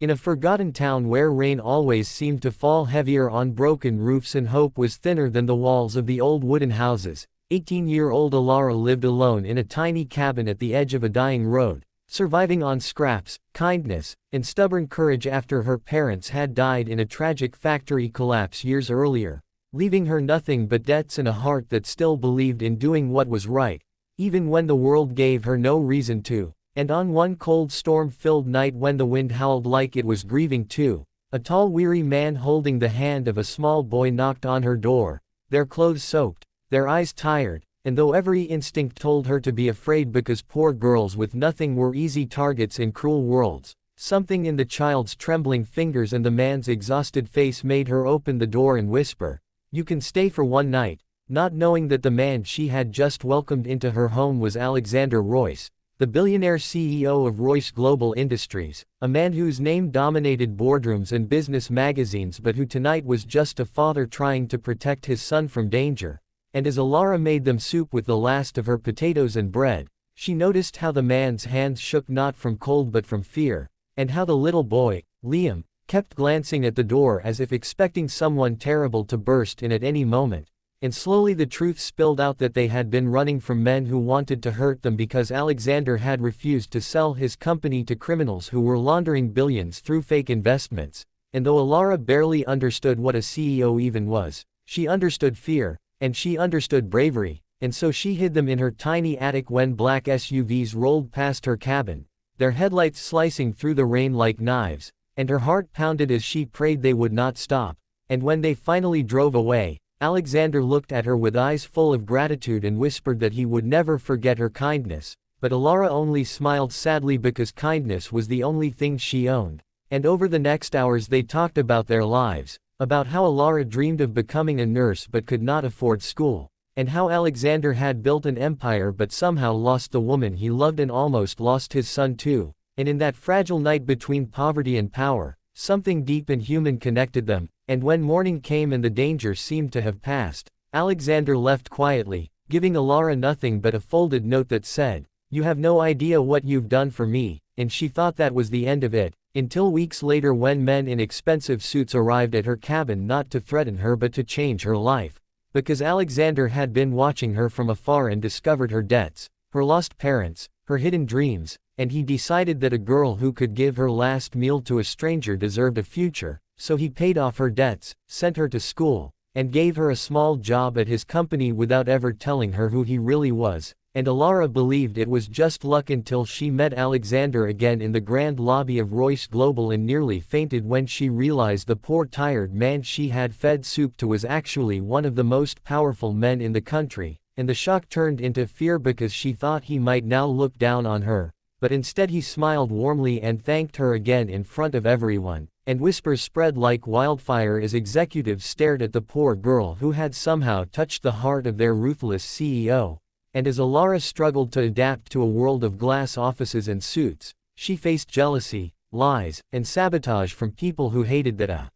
In a forgotten town where rain always seemed to fall heavier on broken roofs and hope was thinner than the walls of the old wooden houses, 18-year-old Alara lived alone in a tiny cabin at the edge of a dying road, surviving on scraps, kindness, and stubborn courage after her parents had died in a tragic factory collapse years earlier, leaving her nothing but debts and a heart that still believed in doing what was right, even when the world gave her no reason to. And on one cold storm-filled night when the wind howled like it was grieving too, a tall weary man holding the hand of a small boy knocked on her door, their clothes soaked, their eyes tired, and though every instinct told her to be afraid because poor girls with nothing were easy targets in cruel worlds, something in the child's trembling fingers and the man's exhausted face made her open the door and whisper, "You can stay for one night," not knowing that the man she had just welcomed into her home was Alexander Royce, the billionaire CEO of Royce Global Industries, a man whose name dominated boardrooms and business magazines but who tonight was just a father trying to protect his son from danger. And as Alara made them soup with the last of her potatoes and bread, she noticed how the man's hands shook not from cold but from fear, and how the little boy, Liam, kept glancing at the door as if expecting someone terrible to burst in at any moment. And slowly the truth spilled out that they had been running from men who wanted to hurt them because Alexander had refused to sell his company to criminals who were laundering billions through fake investments. And though Alara barely understood what a CEO even was, she understood fear, and she understood bravery, and so she hid them in her tiny attic when black SUVs rolled past her cabin, their headlights slicing through the rain like knives, and her heart pounded as she prayed they would not stop. And when they finally drove away, Alexander looked at her with eyes full of gratitude and whispered that he would never forget her kindness, but Alara only smiled sadly because kindness was the only thing she owned. And over the next hours they talked about their lives, about how Alara dreamed of becoming a nurse but could not afford school, and how Alexander had built an empire but somehow lost the woman he loved and almost lost his son too. And in that fragile night between poverty and power, something deep and human connected them. And when morning came and the danger seemed to have passed, Alexander left quietly, giving Alara nothing but a folded note that said, "You have no idea what you've done for me," and she thought that was the end of it, until weeks later when men in expensive suits arrived at her cabin not to threaten her but to change her life. Because Alexander had been watching her from afar and discovered her debts, her lost parents, her hidden dreams, and he decided that a girl who could give her last meal to a stranger deserved a future. So he paid off her debts, sent her to school, and gave her a small job at his company without ever telling her who he really was. And Alara believed it was just luck until she met Alexander again in the grand lobby of Royce Global and nearly fainted when she realized the poor tired man she had fed soup to was actually one of the most powerful men in the country, and the shock turned into fear because she thought he might now look down on her, but instead he smiled warmly and thanked her again in front of everyone. And whispers spread like wildfire as executives stared at the poor girl who had somehow touched the heart of their ruthless CEO. And as Alara struggled to adapt to a world of glass offices and suits, she faced jealousy, lies, and sabotage from people who hated that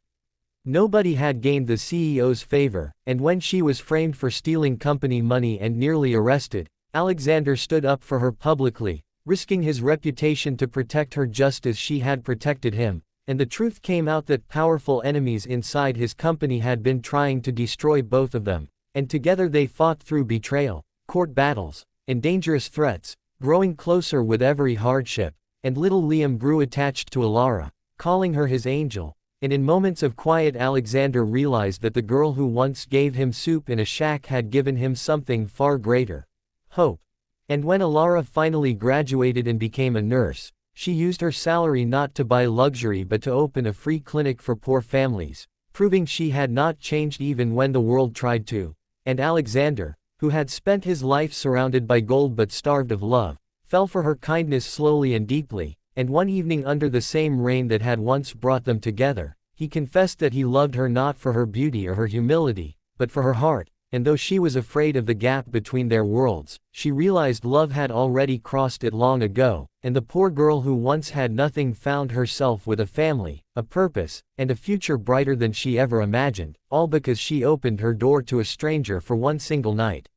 nobody had gained the CEO's favor. And when she was framed for stealing company money and nearly arrested, Alexander stood up for her publicly, risking his reputation to protect her just as she had protected him. And the truth came out that powerful enemies inside his company had been trying to destroy both of them, and together they fought through betrayal, court battles, and dangerous threats, growing closer with every hardship. And little Liam grew attached to Alara, calling her his angel. And in moments of quiet Alexander realized that the girl who once gave him soup in a shack had given him something far greater: hope. And when Alara finally graduated and became a nurse, she used her salary not to buy luxury but to open a free clinic for poor families, proving she had not changed even when the world tried to. And Alexander, who had spent his life surrounded by gold but starved of love, fell for her kindness slowly and deeply. And one evening under the same rain that had once brought them together, he confessed that he loved her not for her beauty or her humility, but for her heart. And though she was afraid of the gap between their worlds, she realized love had already crossed it long ago, and the poor girl who once had nothing found herself with a family, a purpose, and a future brighter than she ever imagined, all because she opened her door to a stranger for one single night.